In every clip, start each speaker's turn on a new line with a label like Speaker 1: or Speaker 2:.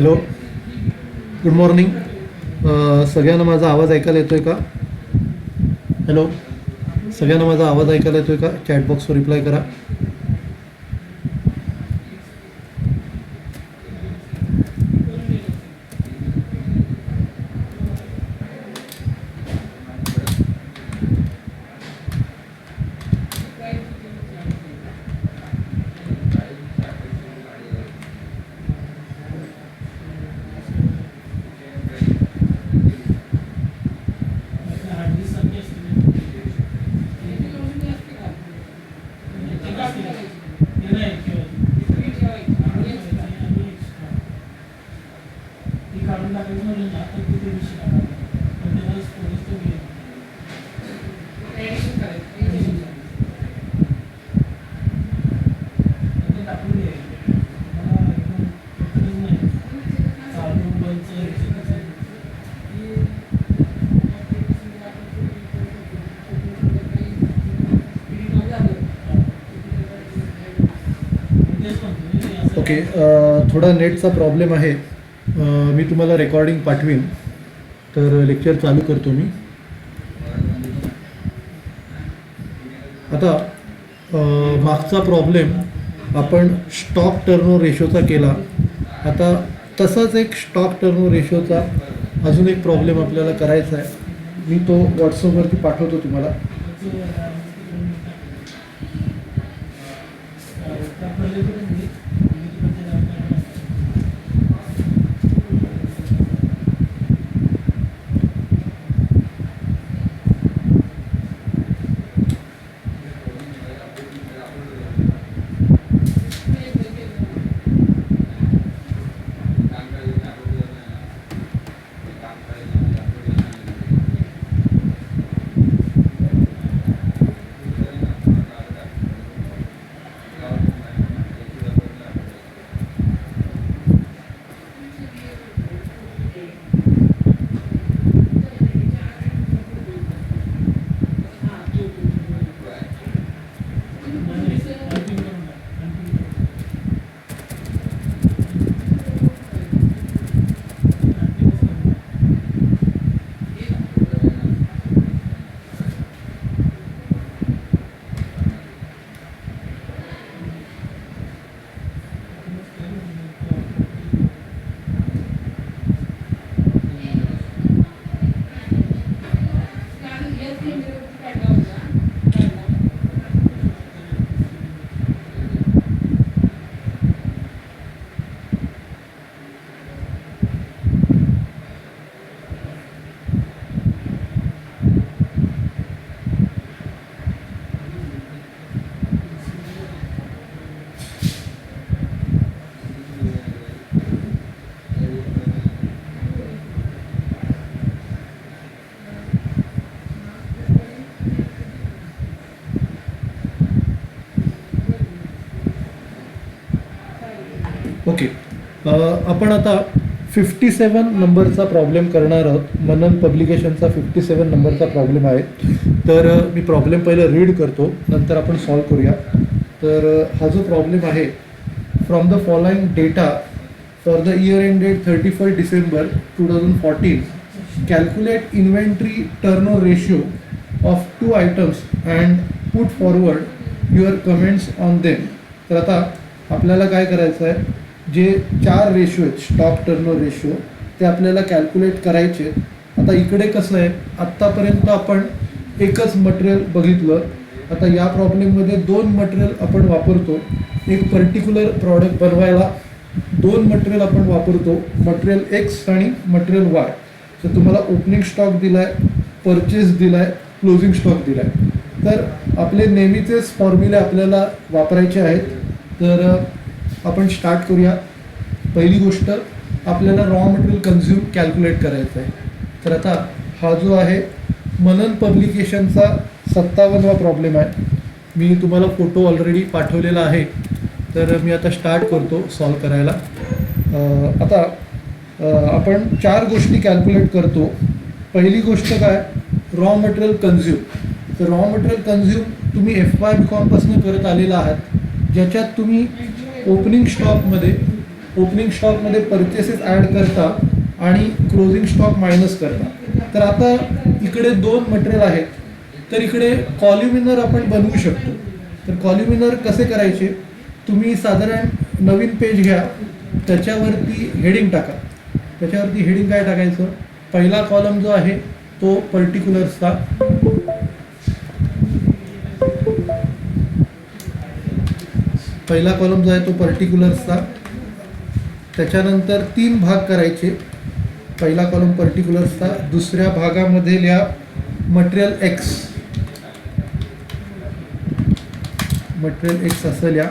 Speaker 1: Hello, good morning. सगळ्यांना माझा आवाज ऐकायला येतो आहे का? हॅलो, सगळ्यांना माझा आवाज ऐकायला येतो आहे का? चॅटबॉक्सवर रिप्लाय करा. ओके, थोडा नेटचा प्रॉब्लेम आहे. मी तुम्हाला रेकॉर्डिंग पाठवीन, तर लेक्चर चालू करतो मी. आता मागचा प्रॉब्लेम आपण स्टॉक टर्नओव्हर रेशोचा केला. आता तसाच एक स्टॉक टर्नओव्हर रेशोचा अजून एक प्रॉब्लेम आपल्याला करायचा आहे. मी तो व्हॉट्सअपवरती पाठवतो तुम्हाला. ओके, आपण आता 57 नंबरचा प्रॉब्लेम करणार आहोत. मनन पब्लिकेशनचा 57 नंबरचा प्रॉब्लेम आहे. तर मी प्रॉब्लेम पहिले रीड करतो, नंतर आपण सॉल्व करूया. तर हा जो प्रॉब्लेम आहे, from the following data for the year ended 31 December 2014 calculate inventory turnover ratio of 2 items and put forward your comments on them. तर आता आपल्याला काय करायचं आहे, जे 4 रेशो आहेत स्टॉक टर्नओव्हर रेशो, ते आपल्याला कॅल्क्युलेट करायचे. आता इकडे कसं आहे, आत्तापर्यंत आपण एकच मटेरियल बघितलं. आता या प्रॉब्लेममध्ये 2 मटेरियल आपण वापरतो. एक पर्टिक्युलर प्रॉडक्ट बनवायला 2 मटेरियल आपण वापरतो, मटेरियल एक्स आणि मटेरियल वाय. तर तुम्हाला ओपनिंग स्टॉक दिला आहे, परचेस दिला आहे, क्लोजिंग स्टॉक दिला आहे. तर आपले नेहमीचेच फॉर्म्युले आपल्याला वापरायचे आहेत. तर आपण स्टार्ट करूया. पहिली गोष्ट, आपल्याला रॉ मटेरियल कन्झ्युम कॅल्क्युलेट करायचं आहे. तर आता हा जो आहे मनन पब्लिकेशनचा 57वा प्रॉब्लेम आहे. मी तुम्हाला फोटो ऑलरेडी पाठवलेला आहे. तर मी आता स्टार्ट करतो सॉल्व करायला. आता आपण 4 गोष्टी कॅल्क्युलेट करतो. पहिली गोष्ट काय, रॉ मटेरियल कन्झ्युम. तर रॉ मटेरियल कन्झ्युम तुम्ही FY BCom पासून करत आलेला आहात, ज्याच्यात तुम्ही ओपनिंग स्टॉकमध्ये ओपनिंग स्टॉकमध्ये परचेसेस ॲड करता आणि क्लोजिंग स्टॉक मायनस करता. तर आता इकडे 2 मटेरियल आहेत, तर इकडे कॉल्युमिनर आपण बनवू शकतो. तर कॉल्युमिनर कसे करायचे, तुम्ही साधारण नवीन पेज घ्या, त्याच्यावरती हेडिंग टाका. त्याच्यावरती हेडिंग काय टाकायचं, पहिला कॉलम जो आहे तो पर्टिक्युलर्सचा, पहिला कॉलम जो आहे तो पर्टिक्युलर्सचा. त्याच्यानंतर 3 भाग करायचे. पहिला कॉलम पर्टिक्युलर्सचा, दुसऱ्या भागामध्ये लिहा मटेरियल एक्स, मटेरियल एक्स असं लिहा,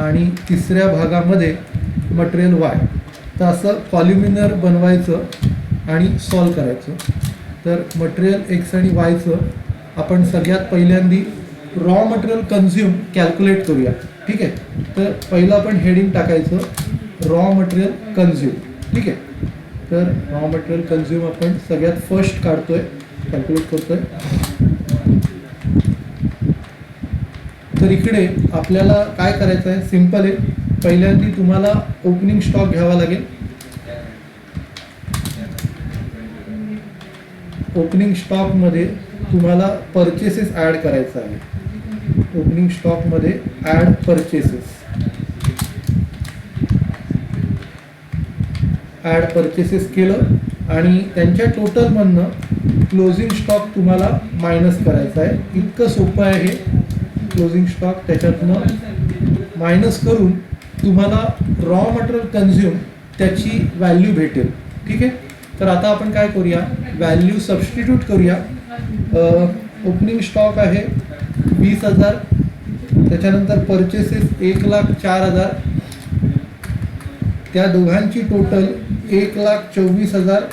Speaker 1: आणि तिसऱ्या भागामध्ये मटेरियल वाय. तर असं कॉल्युमिनर बनवायचं आणि सॉल्व करायचं. तर मटेरियल एक्स आणि वायचं आपण सगळ्यात पहिल्यांदी रॉ मटेरियल कन्झ्युम कॅल्क्युलेट करूया. ठीक आहे. तर पहिलं आपण हेडिंग टाकायचं रॉ मटेरियल कन्झ्युम. ठीक आहे. तर रॉ मटेरियल कन्झ्युम आपण सगळ्यात फर्स्ट काढतोय, कॅल्क्युलेट करतोय. तर इकडे आपल्याला काय करायचं आहे, सिम्पल आहे. पहिल्यांदी तुम्हाला ओपनिंग स्टॉक घ्यावा लागेल. ओपनिंग स्टॉकमध्ये तुम्हाला परचेसेस ॲड करायचं आहे. ओपनिंग स्टॉकमध्ये ॲड परचेसेस, ॲड परचेसेस केलं आणि त्यांच्या टोटलमधनं क्लोजिंग स्टॉक तुम्हाला मायनस करायचा आहे. इतकं सोपं आहे हे. क्लोजिंग स्टॉक त्याच्यातनं मायनस करून तुम्हाला रॉ मटेरियल कन्झ्युम त्याची व्हॅल्यू भेटेल. ठीक आहे. तर आता आपण काय करूया, व्हॅल्यू सबस्टिट्यूट करूया. ओपनिंग स्टॉक आहे 20,000, त्याच्यानंतर परचेसेस 1,04,000, त्या दोघांची टोटल 1,24,000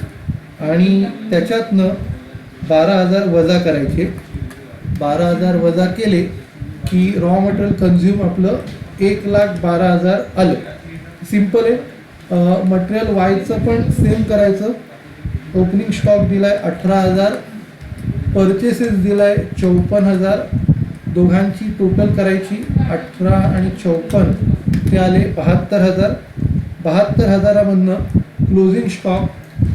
Speaker 1: आणि त्याच्यातनं 12,000 वजा करायचे. 12,000 वजा केले की रॉ मटेरियल कन्झ्युम आपलं 1,12,000 आलं. सिम्पल आहे. मटेरियल वायचं पण सेम करायचं. ओपनिंग स्टॉक दिलाय 18,000, परचेसेस दिलाय 54,000, दोघांची टोटल करायची 18 आणि 54, ते आले 72,000. 72,000मधनं क्लोजिंग स्टॉक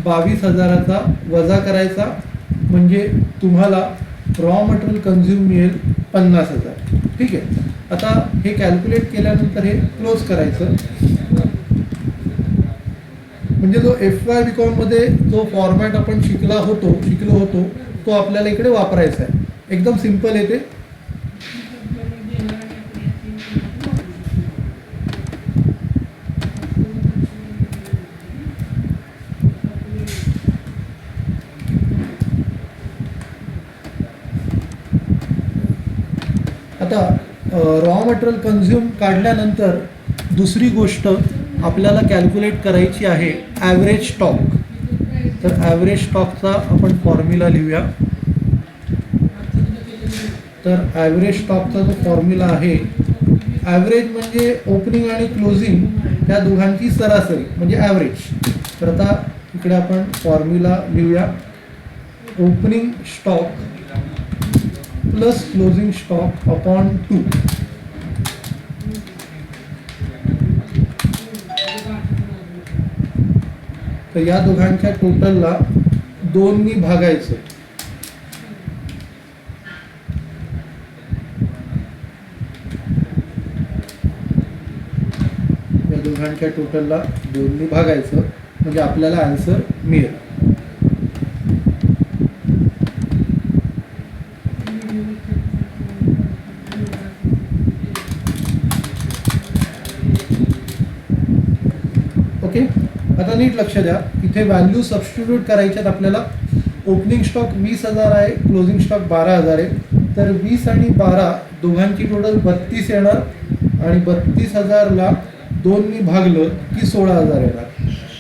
Speaker 1: 22,000चा वजा करायचा, म्हणजे तुम्हाला रॉ मटेरियल कन्झ्युम मिळेल 50,000. ठीक आहे. आता हे कॅल्क्युलेट केल्यानंतर हे क्लोज करायचं. म्हणजे जो FY BComमध्ये जो फॉर्मॅट आपण शिकलो होतो तो आपल्याला इकडे वापरायचा आहे. एकदम सिम्पल आहे ते. आता रॉ मटेरियल कन्झ्युम काढल्यानंतर दुसरी गोष्ट आपल्याला कॅल्क्युलेट करायची आहे ॲव्हरेज स्टॉक. तर ॲव्हरेज स्टॉकचा आपण फॉर्म्युला लिहूया. तर ॲव्हरेज स्टॉकचा जो फॉर्म्युला आहे, ॲव्हरेज म्हणजे ओपनिंग आणि क्लोजिंग त्या दोघांची सरासरी म्हणजे ॲव्हरेज. तर आता इकडे आपण फॉर्म्युला लिहूया. Opening stock plus closing stock upon 2. तर या दोघांच्या टोटलला 2नी भागायचं. या दोघांच्या टोटलला 2नी भागायचं म्हणजे आपल्याला आन्सर मिळेल. ओके. आता नीट लक्ष द्या, इथे व्हॅल्यू सबस्टिट्यूट करायच्यात आपल्याला. ओपनिंग स्टॉक 20,000 आहे, क्लोजिंग स्टॉक 12,000 आहे. तर 20 आणि 12 दोघांची टोटल 32 येणार आणि 32,000ला 2नी भागलं की 16,000 येणार.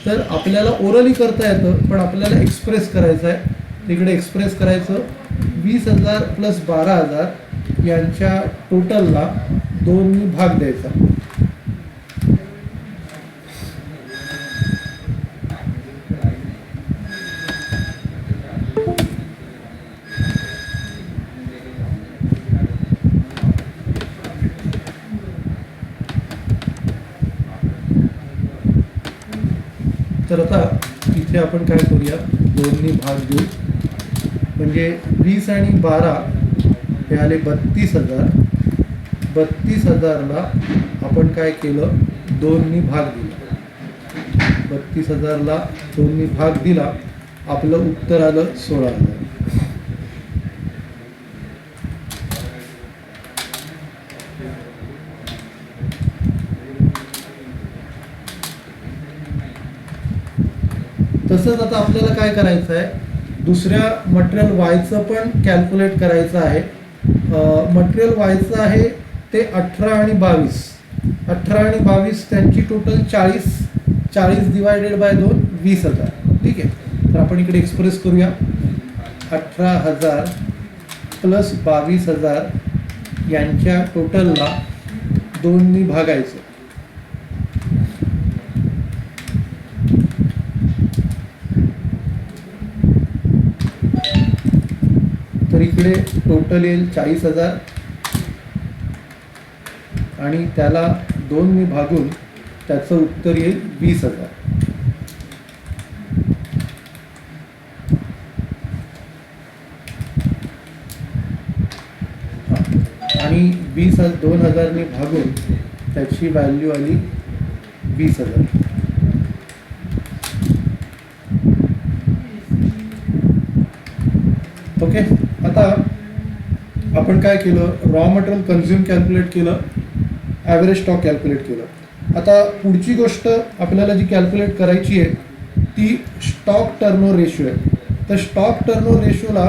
Speaker 1: तर आपल्याला ओरली करता येतं, पण आपल्याला एक्सप्रेस करायचं आहे. तिकडे एक्सप्रेस करायचं 20,000 प्लस 12,000 यांच्या टोटलला 2नी भाग द्यायचा. तर आता इथे आपण काय करूया, 2नी भाग देऊ. म्हणजे 20 आणि 12 हे आले 32,000. 32,000ला आपण काय केलं, 2नी भाग दिला. 32,000ला 2नी भाग दिला, आपलं उत्तर आलं 16,000. तसंच आता आपल्याला काय करायचं आहे, दुसऱ्या मटेरियल वायचं पण कॅल्क्युलेट करायचं आहे. मटेरियल वायचं आहे ते 18 आणि 22. 18 आणि 22 त्यांची टोटल 40. 40 divided by 2 20,000. ठीक आहे. तर आपण इकडे एक्सप्रेस करूया, 18,000 प्लस 22,000 यांच्या टोटलला 2नी भागायचं. तर इकडे टोटल येईल 40,000 आणि त्याला 2नी भागून त्याचं उत्तर येईल 20,000. आणि 2,000नी भागून त्याची व्हॅल्यू आली 20,000. ओके. आता आपण काय केलं, रॉ मटेरियल कन्झ्युम कॅल्क्युलेट केलं, ॲव्हरेज स्टॉक कॅल्क्युलेट केलं. आता पुढची गोष्ट आपल्याला जी कॅल्क्युलेट करायची आहे ती स्टॉक टर्नओव्हर रेशो आहे. तर स्टॉक टर्नओव्हर रेशोला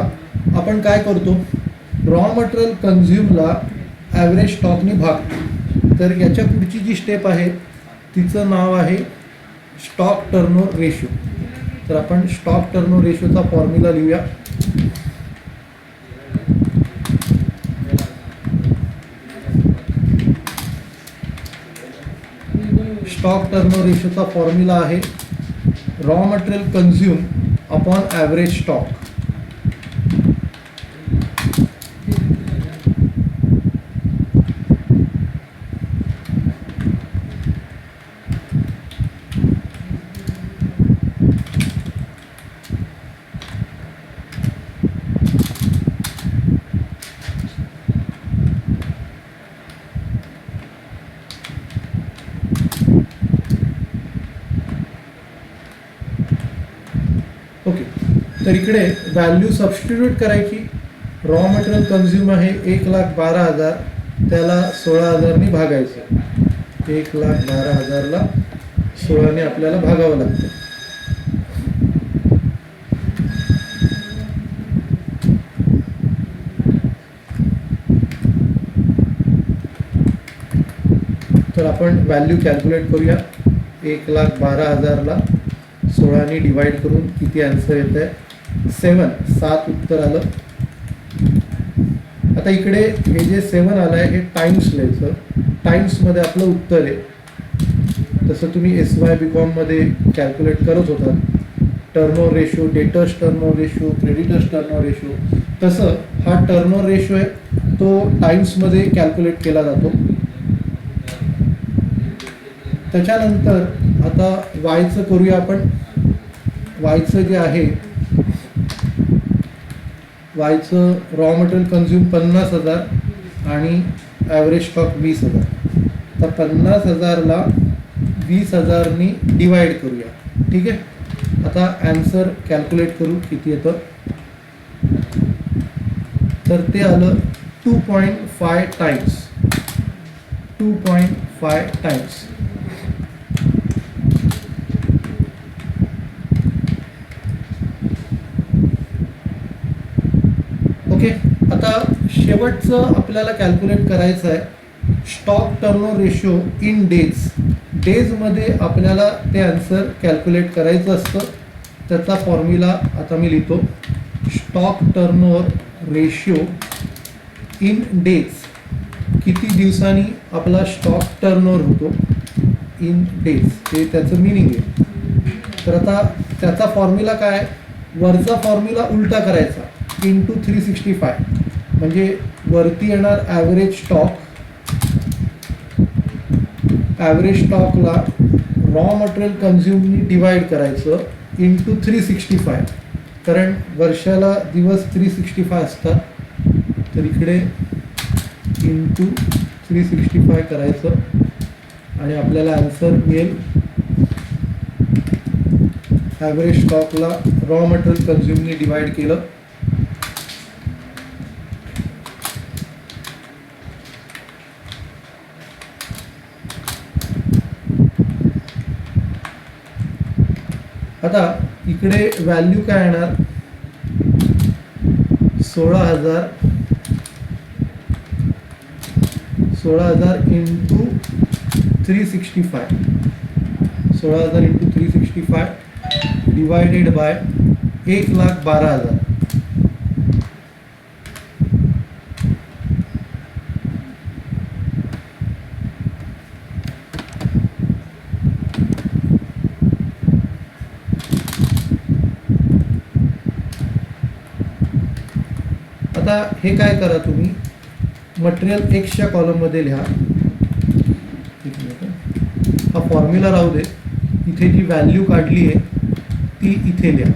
Speaker 1: आपण काय करतो, रॉ मटेरियल कन्झ्युमला ॲव्हरेज स्टॉकनी भाग. तर याच्या पुढची जी स्टेप आहे तिचं नाव आहे स्टॉक टर्नओव्हर रेशो. तर आपण स्टॉक टर्नओव्हर रेशोचा फॉर्म्युला लिहूया. स्टॉक टर्नओव्हर रेशोचा फॉर्म्युला आहे raw material consume upon average stock. Okay. तर इकडे व्हॅल्यू सबस्टिट्यूट करायची. रॉ मटेरियल कन्झ्युम आहे 1,12,000, त्याला 16,000नी भागायचं. 1,12,000ला 16ने आपल्याला भागावं लागतं. तर आपण व्हॅल्यू कॅल्क्युलेट करूया. 1,12,000ला 16ने डिवाइड करून किती आन्सर येत आहे, 7 उत्तर आलं. आता इकडे हे जे 7 आलं आहे हे टाइम्स लिहायचं. टाइम्समध्ये आपलं उत्तर आहे. तसं तुम्ही SY BComमध्ये कॅल्क्युलेट करत होतात, turnover ratio, debtors turnover ratio, creditors turnover ratio. तसं हा टर्नओव्हर रेशो आहे तो टाइम्समध्ये कॅल्क्युलेट केला जातो. त्याच्यानंतर आता वायचं करूया आपण. वायचं जे आहे, वायचं रॉ मटेरियल कन्झ्युम 50,000 आणि ॲव्हरेज स्टॉक 20,000. तर 50,000ला 20,000नी डिवाइड करूया. ठीक आहे. आता ॲन्सर कॅल्क्युलेट करू किती येतं. तर ते आलं 2.5 टाइम्स. 2.5 टाइम्स. ओके. आता शेवटचं आपल्याला कॅल्क्युलेट करायचं आहे stock turnover ratio in days. डेजमध्ये आपल्याला ते आन्सर कॅल्क्युलेट करायचं असतं. त्याचा फॉर्म्युला आता मी लिहितो. Stock turnover ratio in days, किती दिवसांनी आपला स्टॉक टर्नओव्हर होतो इन डेज, हे त्याचं मिनिंग आहे. तर आता त्याचा फॉर्म्युला काय, वरचा फॉर्म्युला उलटा करायचा, इंटू 365. म्हणजे वरती येणार ॲव्हरेज स्टॉक. ॲव्हरेज स्टॉकला रॉ मटेरियल कन्झ्युमनी डिवाइड करायचं इंटू 365, कारण वर्षाला दिवस 365 असतात, तर इकडे इंटू 365 करायचं आणि आपल्याला आन्सर मिळेल ॲव्हरेज स्टॉकला रॉ मटेरियल कन्झ्युमनी डिवाइड केलं आता इकडे व्हॅल्यू काय येणार 16,000 इंटू 365, 16,000 इंटू 365 डिवायडेड बाय 1,12,000. आता हे काय करा तुम्ही मटेरियल एक्सच्या कॉलममध्ये लिहा, हा फॉर्म्युला राहू दे, इथे जी व्हॅल्यू काढली आहे ती इथे लिहा.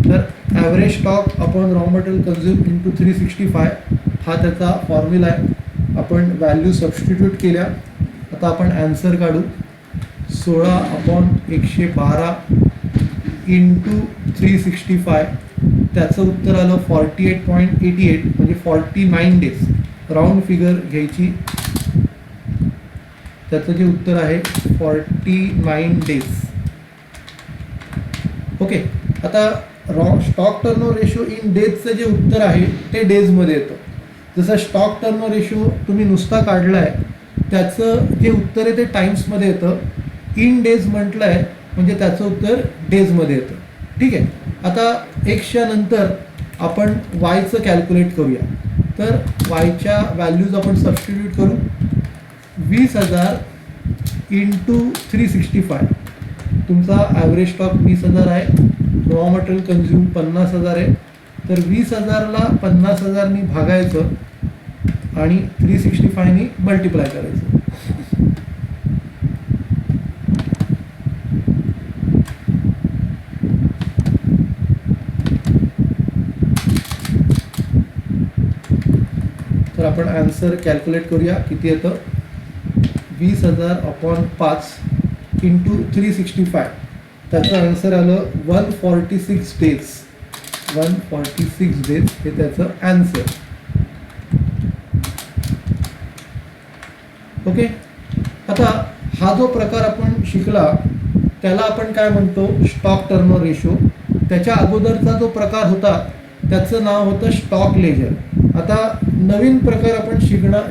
Speaker 1: तर average stock upon raw material consume into 365 हा त्याचा फॉर्म्युला आहे. आपण व्हॅल्यू सबस्टिट्यूट केल्या, आता आपण ॲन्सर काढू 16/112 इंटू 365, त्याचं उत्तर आलं 48.88 म्हणजे 49 डेज. राऊंड फिगर घ्यायची, त्याचं जे उत्तर आहे 49 डेज. ओके, आता स्टॉक टर्नओव्हर रेशो इन डेजचं जे उत्तर आहे ते डेजमध्ये येतं. जसं स्टॉक टर्नओव्हर रेशो तुम्ही नुसता काढला आहे त्याचं जे उत्तर आहे ते टाइम्समध्ये येतं. इन डेज म्हटलं आहे म्हणजे त्याचं उत्तर डेजमध्ये येतं. ठीक आहे, आता एक्सच्या नंतर आपण वायचं कॅल्क्युलेट करूया. तर वायच्या व्हॅल्यूज आपण सबस्टिट्यूट करू. 20,000 इंटू 365, तुमचा ॲव्हरेज स्टॉक 20,000 आहे, रॉ मटेरियल कन्झ्युम 50,000 आहे, तर 20,000ला 50,000नी भागायचं आणि 365नी मल्टिप्लाय करायचं. तर आपण आन्सर कॅल्क्युलेट करूया, किती येतं 20,000/5 इंटू 365, त्याचं आन्सर आलं 146 डेज. 146 डेज हे त्याचं आन्सर. ओके, आता हा जो प्रकार आपण शिकला त्याला आपण काय म्हणतो स्टॉक टर्नओव्हर रेशो. त्याच्या अगोदरचा जो प्रकार होता त्याचं नाव होतं स्टॉक लेजर. आता नवीन प्रकार आपण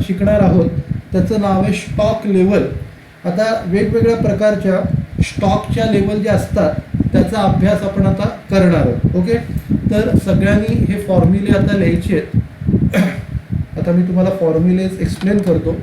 Speaker 1: शिकणार आहोत, त्याचं नाव आहे स्टॉक लेवल. आता वेगवेगळ्या प्रकारच्या स्टॉकच्या लेवल ज्या असतात त्याचा अभ्यास आपण आता करणार आहोत. ओके, तर सगळ्यांनी हे फॉर्म्युले आता लिहायचे आहेत. आता मी तुम्हाला फॉर्म्युलेज एक्सप्लेन करतो.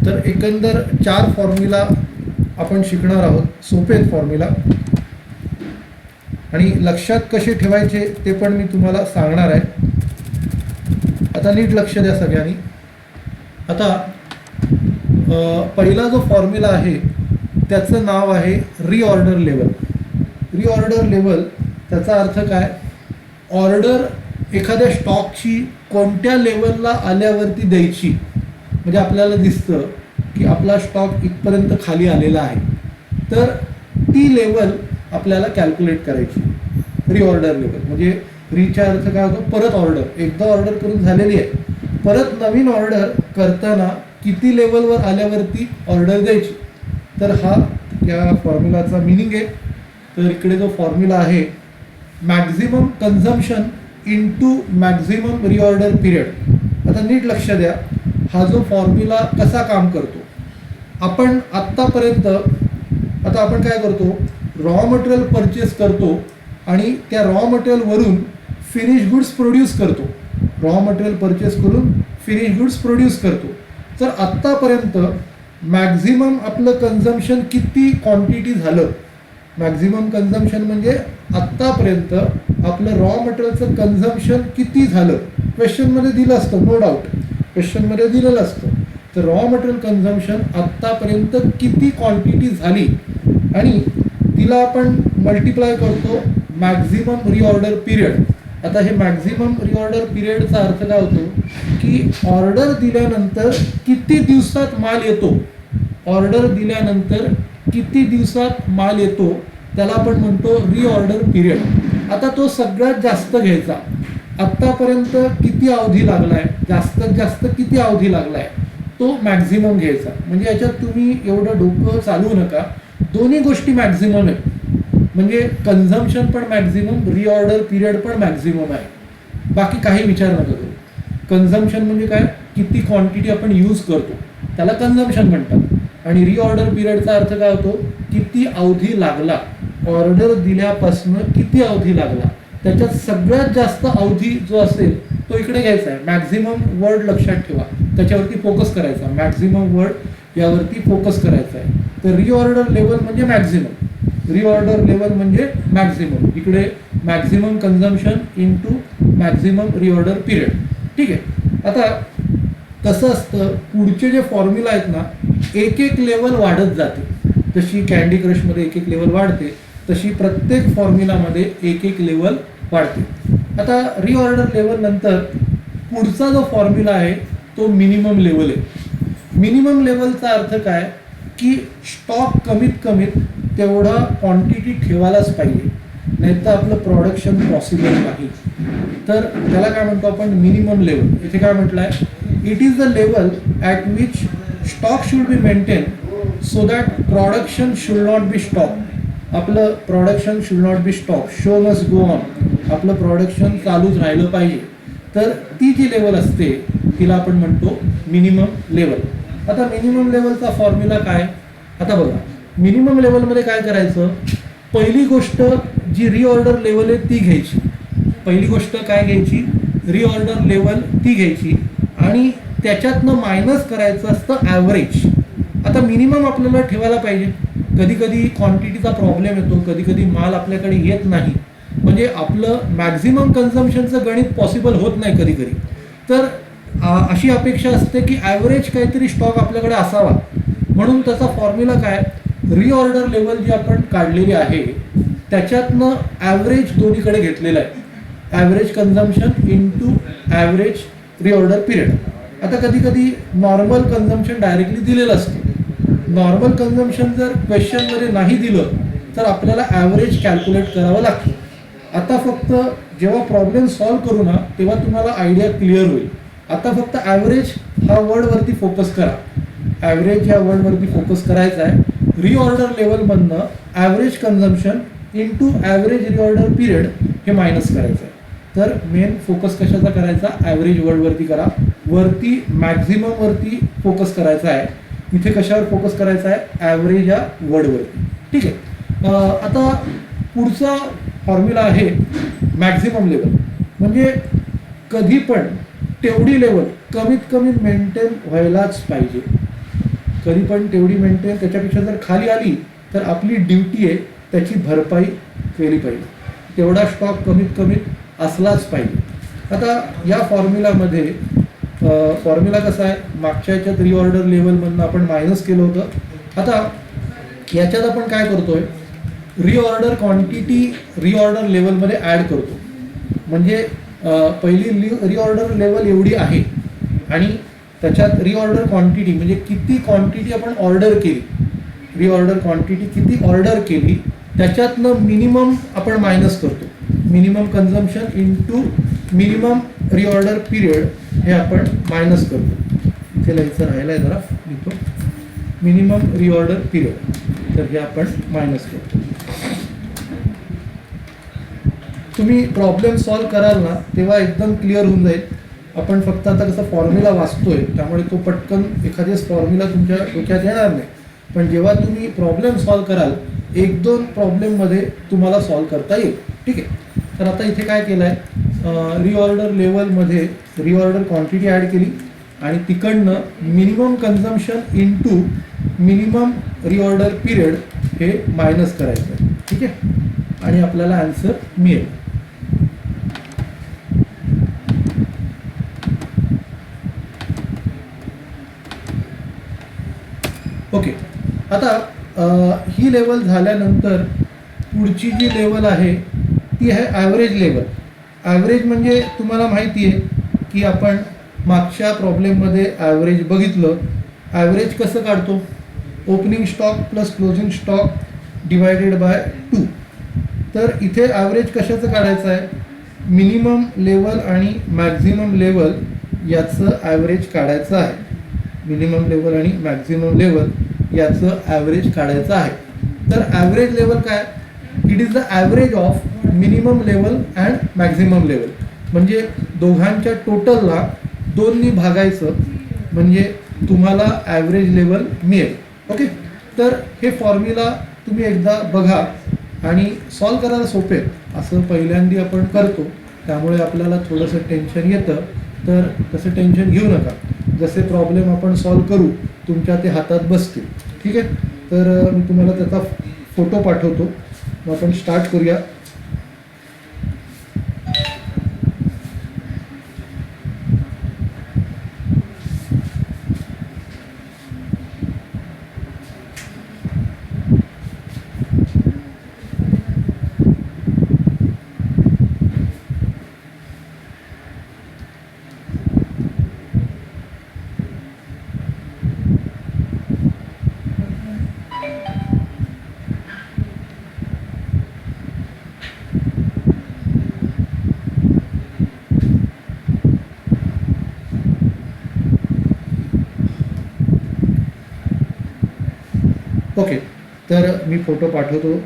Speaker 1: तर एकंदर 4 फॉर्म्युला आपण शिकणार आहोत, सोपे फॉर्म्युला, आणि लक्षात कसे ठेवायचे ते पण मी तुम्हाला सांगणार आहे. आता नीट लक्ष द्या सगळ्यांनी. आता पहिला जो फॉर्म्युला आहे त्याचं नाव आहे रिऑर्डर लेवल. रिऑर्डर लेवल त्याचा अर्थ काय, ऑर्डर एखाद्या स्टॉकची कोणत्या लेवलला आल्यावरती द्यायची. म्हणजे आपल्याला दिसतं की आपला स्टॉक इथपर्यंत खाली आलेला आहे, तर ती लेवल आपल्याला कॅल्क्युलेट करायची. रिऑर्डर लेवल म्हणजे रीचा अर्थ काय होतो, परत ऑर्डर. एकदा ऑर्डर करून झालेली आहे, परत नवीन ऑर्डर करताना किती लेवलवर आल्यावरती ऑर्डर द्यायची. तर हा या फॉर्म्युलाचा मिनिंग आहे. तर इकडे जो फॉर्म्युला आहे maximum consumption into maximum reorder period. आता नीट लक्ष द्या, हा जो फॉर्म्युला कसा काम करतो. आपण आत्तापर्यंत आता आपण काय करतो, रॉ मटेरियल परचेस करतो आणि त्या रॉ मटेरियलवरून फिनिश गुड्स प्रोड्यूस करतो. रॉ मटेरियल परचेस करून फिनिश गुड्स प्रोड्यूस करतो. तर आत्तापर्यंत मॅक्झिमम आपलं कन्झम्पशन किती क्वांटिटी झालं, मॅक्झिमम कन्झम्पशन म्हणजे आत्तापर्यंत आपलं रॉ मटेरियलचं कन्झम्पशन किती झालं, क्वेश्चनमध्ये दिलं असतं, नो डाऊट क्वेश्चनमध्ये दिलेलं असतं. तर रॉ मटेरियल कन्झम्पशन आत्तापर्यंत किती क्वांटिटी झाली आणि तिला आपण मल्टिप्लाय करतो मॅक्झिमम रिऑर्डर पिरियड. आता हे मॅक्झिमम रिऑर्डर पिरियडचा अर्थ काय होतो की ऑर्डर दिल्यानंतर किती दिवसात माल येतो, ऑर्डर दिल्यानंतर किती दिवसात माल येतो त्याला आपण म्हणतो रिऑर्डर पिरियड. आता तो सगळ्यात जास्त घ्यायचा, आत्तापर्यंत किती अवधी लागला आहे, जास्तीत जास्त किती अवधी लागला आहे तो मॅक्झिमम घ्यायचा. म्हणजे याच्यात तुम्ही एवढं डोकं चालवू नका, दोन्ही गोष्टी मॅक्झिमम आहे. म्हणजे कन्झम्पशन पण मॅक्झिमम, रिऑर्डर पिरियड पण मॅक्झिमम आहे, बाकी काही विचार नका करू. कन्झम्पशन म्हणजे काय, किती क्वांटिटी आपण यूज करतो त्याला कन्झम्पशन म्हणतात. आणि रिऑर्डर पिरियडचा अर्थ काय होतो, किती अवधी लागला, ऑर्डर दिल्यापासून किती अवधी लागला, त्याच्यात सगळ्यात जास्त अवधी जो असेल तो इकडे घ्यायचा आहे. मॅक्झिमम वर्ड लक्षात ठेवा, त्याच्यावरती फोकस करायचा, मॅक्झिमम वर्ड यावरती फोकस करायचा आहे. तर रिऑर्डर लेवल म्हणजे मॅक्झिमम, रिऑर्डर लेवल म्हणजे मॅक्झिमम, इकडे maximum consumption into maximum reorder period. ठीक आहे. आता कसं असतं, पुढचे जे फॉर्म्युला आहेत ना, एक एक लेवल वाढत जाते. जशी कॅन्डी क्रशमध्ये एक एक लेवल वाढते, तशी प्रत्येक फॉर्म्युलामध्ये एक एक लेवल वाढते. आता रिऑर्डर लेवल नंतर पुढचा जो फॉर्म्युला आहे तो मिनिमम लेवल आहे. मिनिमम लेवलचा अर्थ काय की स्टॉक कमीत कमीत तेवढा क्वांटिटी ठेवायलाच पाहिजे, नाही तर आपलं प्रोडक्शन पॉसिबल नाही. तर त्याला काय म्हणतो आपण, मिनिमम लेवल. इथे काय म्हटलं आहे, it is the level at which stock should be maintain so that production should not be stop. आपलं production should not be stop, show must go on, आपलं प्रोडक्शन चालूच राहिलं पाहिजे. तर ती जी लेवल असते तिला आपण म्हणतो मिनिमम लेवल. आता मिनिमम लेवलचा फॉर्म्युला काय, आता बघा मिनिमम लेवलमध्ये काय करायचं, पहिली गोष्ट जी रिऑर्डर लेवल आहे ती घ्यायची. पहिली गोष्ट काय घ्यायची, रिऑर्डर लेवल ती घ्यायची आणि त्याच्यातनं मायनस करायचं असतं ॲव्हरेज. आता मिनिमम आपल्याला ठेवायला पाहिजे, कधी कधी क्वांटिटीचा प्रॉब्लेम येतो, कधी कधी माल आपल्याकडे येत नाही, म्हणजे आपलं मॅक्झिमम कन्झम्पशनचं गणित पॉसिबल होत नाही कधी कधी. तर अशी अपेक्षा असते की ॲव्हरेज काहीतरी स्टॉक आपल्याकडे असावा. म्हणून त्याचा फॉर्म्युला काय, रिऑर्डर लेवल जी आपण काढलेली आहे त्याच्यातनं ॲव्हरेज दोन्हीकडे घेतलेलं आहे, average consumption into average reorder period. आता कधी कधी नॉर्मल कन्झम्पशन डायरेक्टली दिलेलं असतं, नॉर्मल कन्झम्पशन जर क्वेश्चनमध्ये नाही दिलं तर आपल्याला ॲव्हरेज कॅल्क्युलेट करावं लागतं. आता फक्त जेव्हा प्रॉब्लेम सॉल्व करू ना तेव्हा तुम्हाला आयडिया क्लिअर होईल. आता फक्त ॲव्हरेज हा वर्डवरती फोकस करा, ॲव्हरेज या वर्डवरती फोकस करायचा आहे. रिऑर्डर लेवलमधनं average consumption into average reorder period हे मायनस करायचं आहे. तर मेन फोकस कशाचा करायचा, ॲव्हरेज वर्डवरती करा, वरती मॅक्झिममवरती फोकस करायचा आहे. इथे कशावर फोकस करायचा आहे, ॲव्हरेज या वर्डवरती. ठीक आहे. आता पुढचा फॉर्म्युला आहे मॅक्झिमम लेवल. म्हणजे कधी पण तेवढी लेवल कमीत कमी मेंटेन व्हायलाच पाहिजे, कधी पण तेवढी मेंटेन, त्याच्यापेक्षा जर खाली आली तर आपली ड्युटी आहे त्याची भरपाई केली पाहिजे, तेवढा स्टॉक कमीत कमीत असलाच पाहिजे. आता या फॉर्म्युलामध्ये फॉर्म्युला कसा आहे, मागच्या याच्यात रिऑर्डर लेवलमधनं आपण मायनस केलं होतं. आता याच्यात आपण काय करतोय, रिऑर्डर क्वांटिटी रिऑर्डर लेवलमध्ये ॲड करतो. म्हणजे पहिली रिऑर्डर लेवल एवढी आहे आणि त्याच्यात रिऑर्डर क्वांटिटी म्हणजे किती क्वांटिटी आपण ऑर्डर केली, रिऑर्डर क्वांटिटी किती ऑर्डर केली त्याच्यातनं मिनिमम आपण मायनस करतो. Minimum consumption into minimum reorder period हे आपण मायनस करतो. इथे लिहायचं राहिलं आहे, जरा लिहितो, मिनिमम रिऑर्डर पिरियड, तर हे आपण मायनस करतो. तुम्ही प्रॉब्लेम सॉल्व कराल ना तेव्हा एकदम क्लिअर होऊन जाईल. आपण फक्त आता कसं फॉर्म्युला वाचतोय त्यामुळे तो पटकन एखाद्याच फॉर्म्युला तुमच्या डोक्यात येणार नाही. पण जेव्हा तुम्ही प्रॉब्लेम सॉल्व कराल 1-2 प्रॉब्लेममध्ये तुम्हाला सॉल्व करता येईल. ठीक आहे. तर आता इथे काय केलं आहे, रिऑर्डर लेवलमध्ये रिऑर्डर क्वांटिटी ॲड केली आणि तिकडनं minimum consumption into minimum reorder period हे मायनस करायचं आहे. ठीक आहे. आणि आपल्याला आन्सर मिळेल. ओके. आता ही लेवल झाल्यानंतर पुढची जी लेवल आहे ती आहे ॲव्हरेज लेवल. ॲव्हरेज म्हणजे तुम्हाला माहिती आहे की आपण मागच्या प्रॉब्लेममध्ये ॲव्हरेज बघितलं. ॲव्हरेज कसं काढतो, opening stock plus closing stock divided by 2. तर इथे ॲव्हरेज कशाचं काढायचं आहे, मिनिमम लेवल आणि मॅक्झिमम लेवल याचं ॲव्हरेज काढायचं आहे. मिनिमम लेवल आणि मॅक्झिमम लेवल याचं ॲव्हरेज काढायचं आहे. तर ॲव्हरेज लेवल काय, it is the average of minimum level and maximum level. म्हणजे दोघांच्या टोटलला 2नी भागायचं म्हणजे तुम्हाला ॲव्हरेज लेवल मिळेल. ओके. तर हे फॉर्म्युला तुम्ही एकदा बघा आणि सॉल्व करायला सोपे. असं पहिल्यांदा आपण करतो त्यामुळे आपल्याला थोडंसं टेन्शन येतं. तर तसं टेन्शन घेऊ नका. जसे प्रॉब्लेम आपण सॉल्व करू तुमच्या ते हातात बसतील. ठीक आहे. तर मी तुम्हाला त्याचा फोटो पाठवतो. मग आपण स्टार्ट करूया. ओके. तर मी फोटो पाठवतो.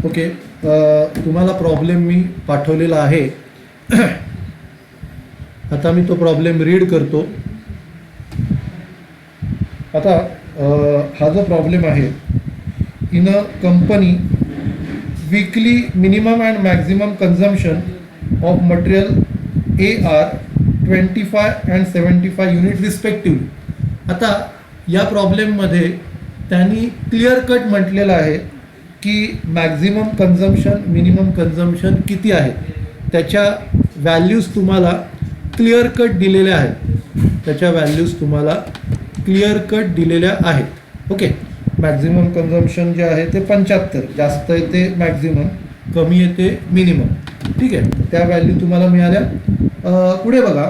Speaker 1: ओके. तुम्हाला प्रॉब्लेम मी पाठवलेला आहे. आता मी तो प्रॉब्लेम रीड करतो. आता हा जो प्रॉब्लेम आहे, in a company weekly minimum and maximum consumption of material are 25 and 75 unit respectively. आता या प्रॉब्लेममध्ये त्यांनी क्लिअर कट म्हटलेलं आहे की मॅक्झिमम कन्झम्पशन मिनिमम कन्झम्पशन किती आहे त्याच्या व्हॅल्यूज तुम्हाला क्लिअर कट दिलेल्या आहेत. त्याच्या व्हॅल्यूज तुम्हाला क्लिअर कट दिलेल्या आहेत. ओके. मॅक्झिमम कन्झम्पशन जे आहे ते 75, जास्त येते मॅक्झिमम, कमी येते मिनिमम. ठीक आहे. त्या व्हॅल्यू तुम्हाला मिळाल्या. पुढे बघा,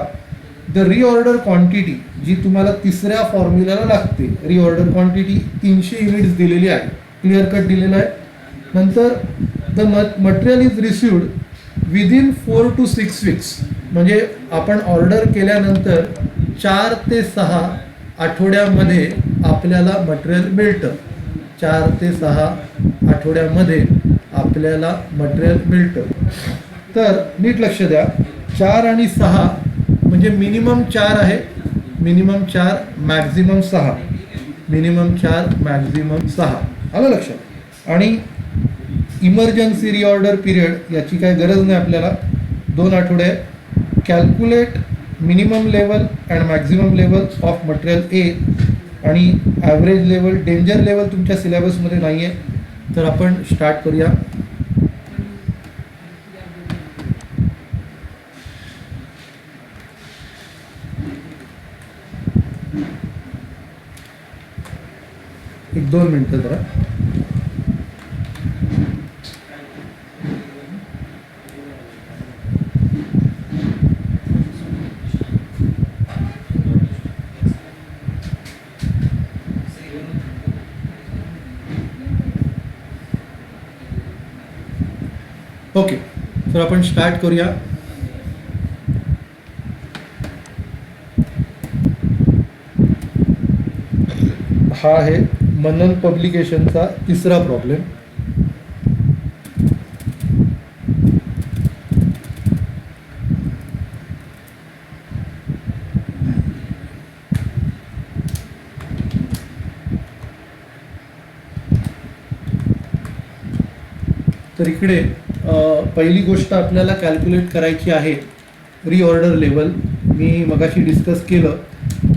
Speaker 1: द रिऑर्डर क्वांटिटी जी तुम्हाला तिसऱ्या फॉर्म्युल्याला लागते. रिऑर्डर क्वांटिटी 300 युनिट्स दिलेली आहे, क्लिअर कट दिलेलं आहे. नंतर the material is received within 4 to 6 weeks. म्हणजे आपण ऑर्डर केल्यानंतर 4 ते 6 आठवड्यामध्ये आपल्याला मटेरियल मिळतं. 4 ते 6 आठवड्यामध्ये आपल्याला मटेरियल मिळतं. तर नीट लक्ष द्या, 4 आणि 6 म्हणजे मिनिमम 4 आहे, मिनिमम 4, मॅक्झिमम 6, मिनिमम 4 मॅक्झिमम 6. आलं लक्षात. आणि इमर्जन्सी रिऑर्डर पिरियड याची काही गरज नाही आपल्याला, 2 आठवडे. Calculate minimum level and maximum level of material ए आणि ॲव्हरेज लेवल. डेंजर लेवल तुमच्या सिलेबसमध्ये नाही आहे. तर आपण स्टार्ट करूया. 1-2 मिनटं जरा. ओके, तर आपण स्टार्ट करूया. हा आहे मनन पब्लिकेशनचा तिसरा प्रॉब्लेम. तर इकडे पहिली गोष्ट आपल्याला कॅल्क्युलेट करायची आहे रिऑर्डर लेवल. मी मगाशी डिस्कस केलं,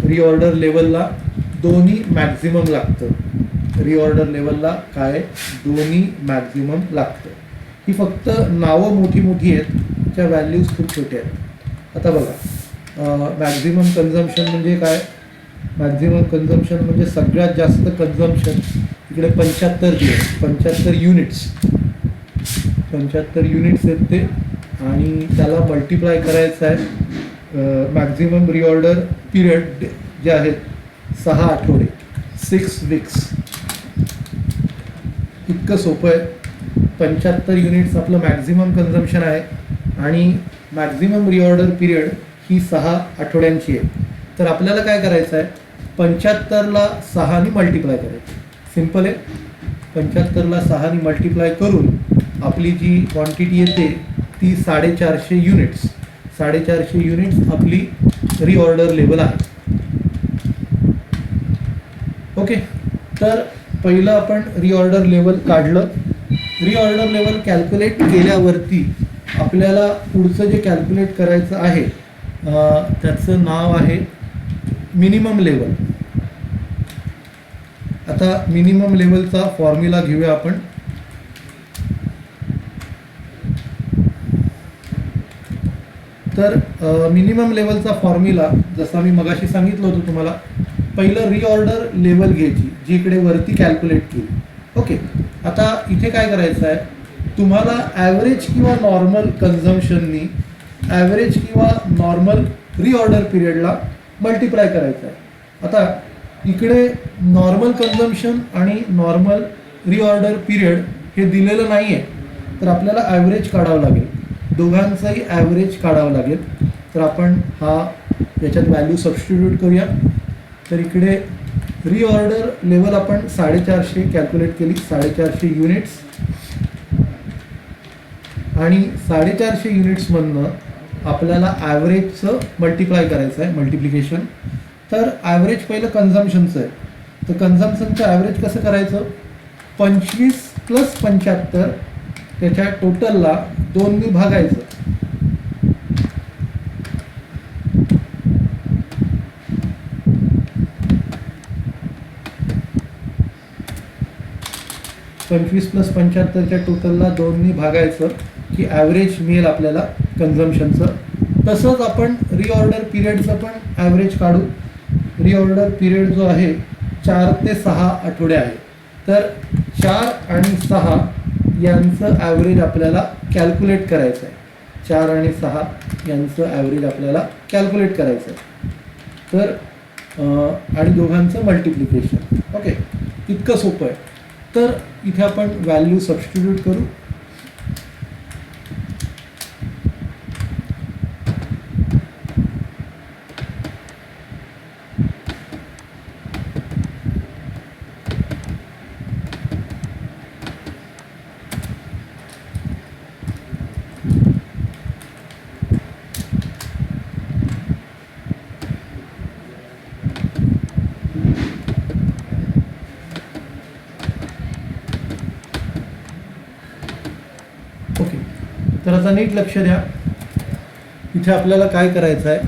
Speaker 1: रिऑर्डर लेवलला दोन्ही मॅक्झिमम लागतं. रिऑर्डर लेवलला काय, दोन्ही मॅक्झिमम लागतं. ही फक्त नावं मोठी मोठी आहेत, त्या व्हॅल्यूज खूप छोट्या आहेत. आता बघा, मॅक्झिमम कन्झम्पशन म्हणजे काय? मॅक्झिमम कन्झम्पशन म्हणजे सगळ्यात जास्त कन्झम्पशन इकडे 75 दिले, 75 युनिट्स. 75 युनिट्स आहेत ते, आणि त्याला मल्टिप्लाय करायचं आहे मॅक्झिमम रिऑर्डर पिरियड जे आहेत 6 आठवडे, 6 वीक्स. इतकं सोपं आहे. 75 युनिट्स आपलं मॅक्झिमम कन्झम्पशन आहे आणि मॅक्झिमम रिऑर्डर पिरियड ही 6 आठवड्यांची आहे. तर आपल्याला काय करायचं आहे, 75ला 6ने मल्टिप्लाय करायचं. सिम्पल आहे. 75ला 6ने मल्टिप्लाय करून आपली जी क्वांटिटी येते ती 450 युनिट्स. 450 युनिट्स आपली रिऑर्डर लेवल आहे. ओके, तर पहिलं आपण रिऑर्डर लेवल काढलं. रिऑर्डर लेवल कॅल्क्युलेट केल्यावरती आपल्याला पुढचं जे कॅल्क्युलेट करायचं आहे त्याचं नाव आहे मिनिमम लेवल. आता मिनिमम लेवलचा फॉर्म्युला घेऊया आपण. तर मिनिमम लेवलचा फॉर्म्युला जसा मी मगाशी सांगितलं होतं तुम्हाला, पहिलं रिऑर्डर लेवल घ्यायची जी इकडे वरती कॅल्क्युलेट केली. ओके, आता इथे काय करायचं आहे, तुम्हाला ॲव्हरेज किंवा नॉर्मल कन्झम्पशननी ॲव्हरेज किंवा नॉर्मल रिऑर्डर पिरियडला मल्टिप्लाय करायचं आहे. आता इकडे नॉर्मल कन्झम्पशन आणि नॉर्मल रिऑर्डर पिरियड हे दिलेलं नाही आहे, तर आपल्याला ॲव्हरेज काढावं लागेल. दोघांचाही ॲव्हरेज काढावं लागेल. तर आपण याच्यात व्हॅल्यू सबस्टिट्यूट करूया. तर इकडे रिऑर्डर लेवल आपण 450 कॅल्क्युलेट केली, 450 युनिट्स, आणि 450 युनिट्समधनं आपल्याला ॲव्हरेजचं मल्टिप्लाय करायचं आहे, मल्टिप्लिकेशन. तर ॲव्हरेज पहिलं कन्झम्पशनचं आहे. तर कन्झम्पशनचं ॲव्हरेज कसं करायचं, 25 + 75 त्याच्या टोटलला 2ने भागायचं. पंचवीस + 75च्या टोटलला 2ने भागायचं की ॲव्हरेज मिळेल आपल्याला कन्झम्पशनचं. तसंच आपण रिऑर्डर पिरियडचं पण ॲव्हरेज काढू. रिऑर्डर पिरियड जो आहे 4 ते 6 आठवडे आहे. तर 4 आणि 6 यांचं ॲव्हरेज आपल्याला कॅल्क्युलेट करायचं आहे. 4 आणि 6 यांचं ॲव्हरेज आपल्याला कॅल्क्युलेट करायचं आहे. तर आणि दोघांचं मल्टिप्लिकेशन. ओके, इतकं सोपं आहे. तर इथे आपण व्हॅल्यू सबस्टिट्यूट करू. ओके, तर आता नीट लक्ष द्या. इथे आपल्याला काय करायचं आहे,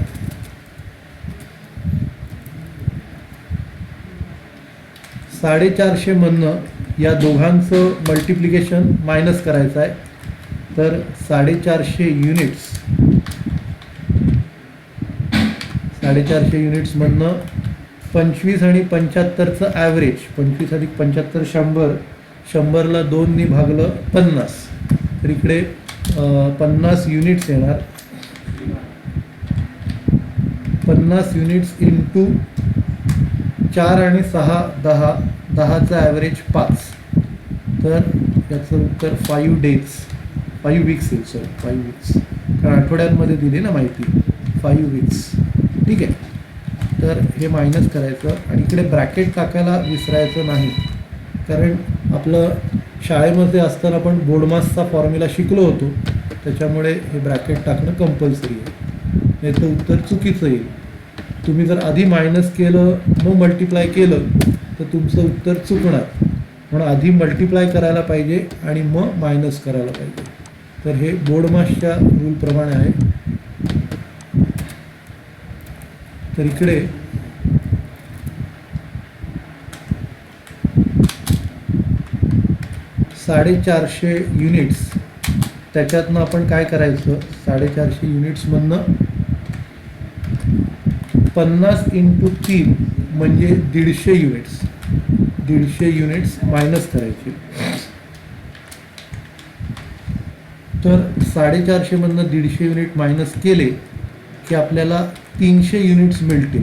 Speaker 1: 450 मधनं या दोघांचं मल्टिप्लिकेशन मायनस करायचं आहे. तर 450 युनिट्स, 450 युनिट्समधनं 25 आणि 75चं ॲव्हरेज, 25 अधिक 75 100, 100ला 2ने भागलं 50, तर इकडे 50 युनिट्स येणार. 50 युनिट्स इंटू 4 आणि 6 10, 10चं ॲव्हरेज 5, तर याचं उत्तर 5 डेज, 5 वीक्स येईल. सॉरी 5 वीक्स, कारण आठवड्यांमध्ये दिली ना माहिती, 5 वीक्स. ठीक आहे, तर हे मायनस करायचं आणि इकडे ब्रॅकेट टाकायला विसरायचं नाही, कारण आपलं शाळेमध्ये असताना आपण बोर्डमासचा फॉर्म्युला शिकलो होतो, त्याच्यामुळे हे ब्रॅकेट टाकणं कंपल्सरी आहे, नाही तर उत्तर चुकीचं येईल. तुम्ही जर आधी मायनस केलं मग मल्टिप्लाय केलं तर तुमचं उत्तर चुकणार, म्हणून आधी मल्टिप्लाय करायला पाहिजे आणि मग मायनस करायला पाहिजे. तर हे बोर्डमासच्या रूलप्रमाणे आहे. तर इकडे $450 युनिट्स, त्याच्यातनं आपण काय करायचं, 450 युनिट्समधनं 50 इंटू 3 म्हणजे 150 युनिट्स, 150 युनिट्स मायनस करायचे. तर 450 मधनं 150 युनिट मायनस केले की आपल्याला 300 युनिट्स मिळतील.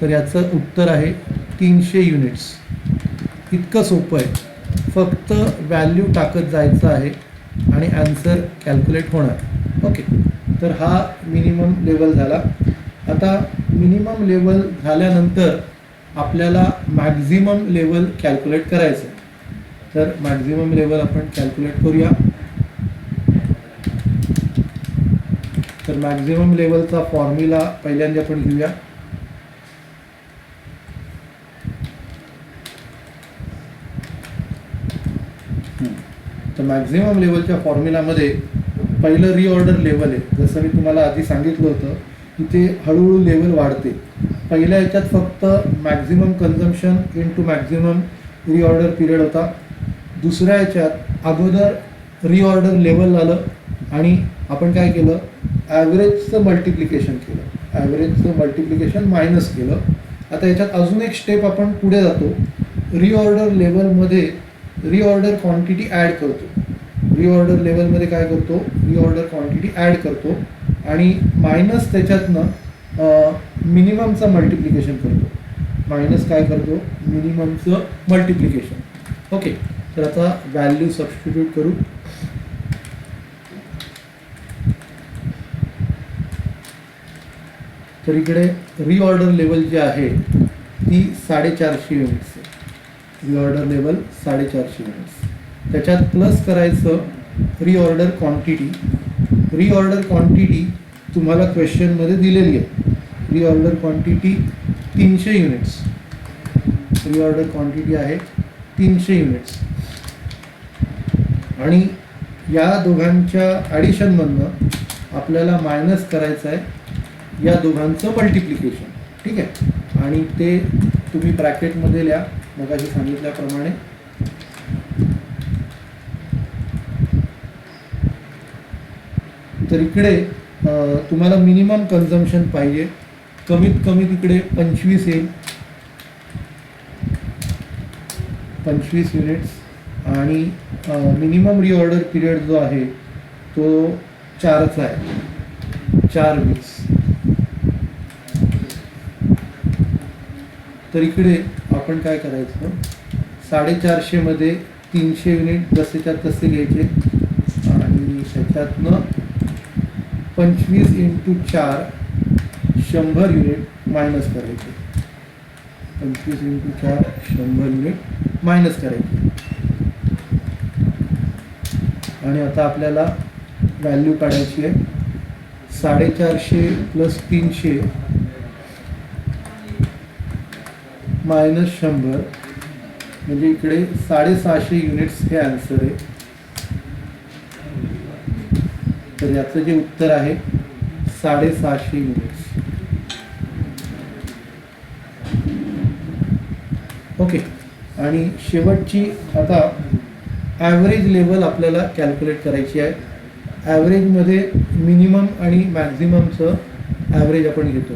Speaker 1: तर याचं उत्तर आहे 300 युनिट्स. इतकं सोपं आहे, फक्त व्हॅल्यू टाकत जायचं आहे आणि ॲन्सर कॅल्क्युलेट होणार. ओके, तर हा मिनिमम लेवल झाला. आता मिनिमम लेवल झाल्यानंतर आपल्याला मॅक्झिमम लेवल कॅल्क्युलेट करायचं. तर मॅक्झिमम लेवल आपण कॅल्क्युलेट करूया. तर मॅक्झिमम लेवलचा फॉर्म्युला पहिल्यांदा आपण घेऊया. तर मॅक्झिमम लेवलच्या फॉर्म्युलामध्ये पहिलं रिऑर्डर लेवल आहे. जसं मी तुम्हाला आधी सांगितलं होतं की ते हळूहळू लेवल वाढते. पहिल्या याच्यात फक्त maximum consumption into maximum reorder period होता. दुसऱ्या याच्यात अगोदर रिऑर्डर लेवल आलं आणि आपण काय केलं, ॲव्हरेजचं मल्टिप्लिकेशन केलं, ॲव्हरेजचं मल्टिप्लिकेशन मायनस केलं. आता याच्यात अजून एक स्टेप आपण पुढे जातो. रिऑर्डर लेवलमध्ये रिऑर्डर क्वांटिटी ॲड करतो. रिऑर्डर लेवलमध्ये काय करतो, रिऑर्डर क्वांटिटी ॲड करतो आणि मायनस त्याच्यातनं मिनिममचं मल्टिप्लिकेशन करतो. मायनस काय करतो, मिनिममचं मल्टिप्लिकेशन. ओके, तर आता व्हॅल्यू सबस्टिट्यूट करू. तर इकडे रिऑर्डर लेवल जी आहे ती 450 युनिट्स आहे. रिऑर्डर लेवल 450 युनिट्स, त्याच्यात प्लस करायचं रिऑर्डर क्वांटिटी. रिऑर्डर क्वांटिटी तुम्हाला क्वेश्चनमध्ये दिलेली आहे. Reorder quantity 300 units. Reorder quantity आहे 300 युनिट्स आणि या दोघांच्या ॲडिशनमधनं आपल्याला मायनस करायचं आहे या दोघांचं मल्टिप्लिकेशन. ठीक आहे, आणि ते तुम्ही ब्रॅकेटमध्ये लिहा मगाशी सांगितल्याप्रमाणे. तर इकडे तुम्हाला मिनिमम कन्झम्पशन पाहिजे, कमीत कमी तिकडे 25 येईल, 25 युनिट्स आणि मिनिमम रिऑर्डर पिरियड जो आहे तो 4चा आहे, 4 वीक्स. तर इकडे आपण काय करायचं, 450 मध्ये 300 युनिट जसेच्या तसे घ्यायचे आणि त्याच्यातनं 25 इंटू 4 100 युनिट मायनस करायचे. 25 इंटू 4 100 युनिट मायनस करायचे आणि आता आपल्याला व्हॅल्यू काढायची आहे. 450 प्लस 300 मायनस 100 म्हणजे इकडे 650 युनिट्स हे आन्सर आहे. तर याचं जे उत्तर आहे 650 युनिट्स. ओके, आणि शेवटची आता ॲव्हरेज लेवल आपल्याला कॅल्क्युलेट करायची आहे. ॲव्हरेजमध्ये मिनिमम आणि मॅक्झिममचं ॲव्हरेज आपण घेतो.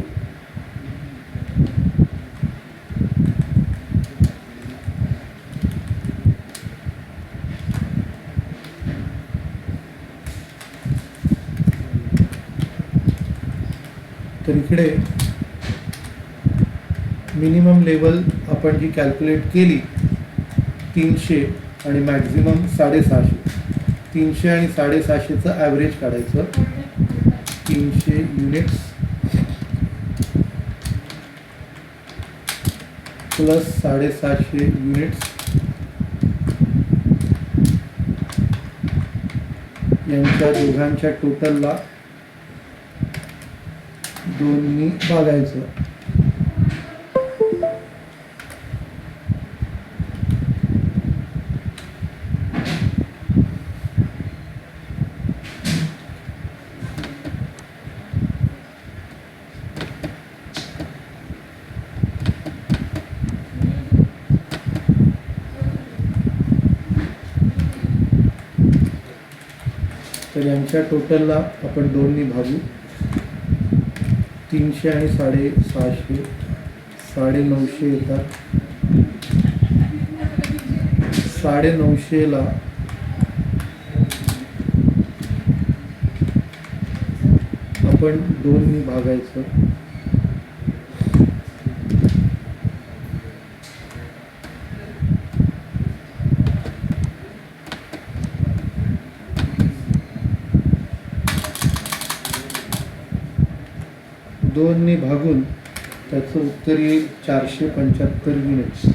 Speaker 1: तर इकडे मिनिमम लेवल आपण जी कॅल्क्युलेट केली 300 आणि मॅक्झिमम 650. 300 आणि 650चं ॲव्हरेज काढायचं. 300 युनिट्स प्लस 750 युनिट्स यांच्या दोघांच्या टोटलला 2नी भागायचं. तर यांच्या टोटलला आपण 2नी भागू. 300 आणि 650 950 येतात. 950ला आपण 2नी भागायचं. दोननी भागून त्याचं उत्तर येईल 475 युनिट्स.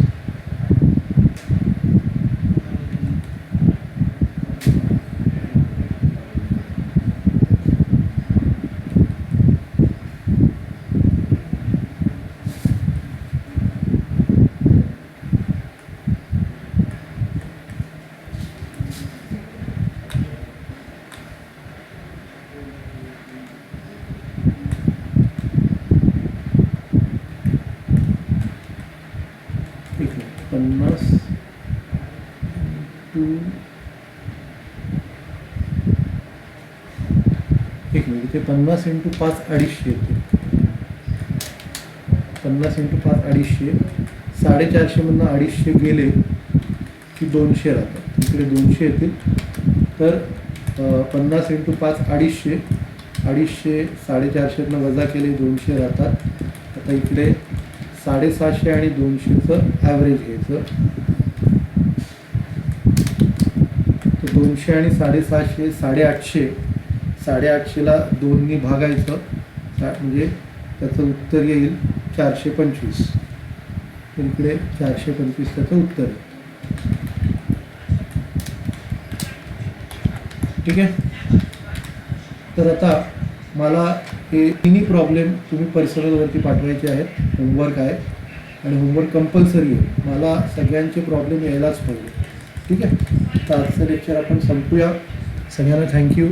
Speaker 1: ठीक आहे. 50 एक मिनिट. इथे 50 × 5 250 येते. 50 × 5 250. 450 मधनं 250 गेले की 200 राहतात. इकडे 200 येतील. तर 50 × 5 250. 250 450 वजा केले 200 राहतात. आता इकडे 750 आणि 200चं ॲव्हरेज घ्यायचं. तर 200 आणि 750 850. 850ला 2नी भागायचं. म्हणजे त्याचं उत्तर येईल 425. तर इकडे 425 त्याचं उत्तर आहे. ठीक आहे. तर आता मला हे तिन्ही प्रॉब्लेम तुम्ही पर्सनलवरती पाठवायचे आहेत. होमवर्क आहे आणि होमवर्क कंपल्सरी आहे. मला सगळ्यांचे प्रॉब्लेम यायलाच पाहिजे. ठीक आहे. तर आजचं लेक्चर आपण संपूया. सगळ्यांना थँक्यू.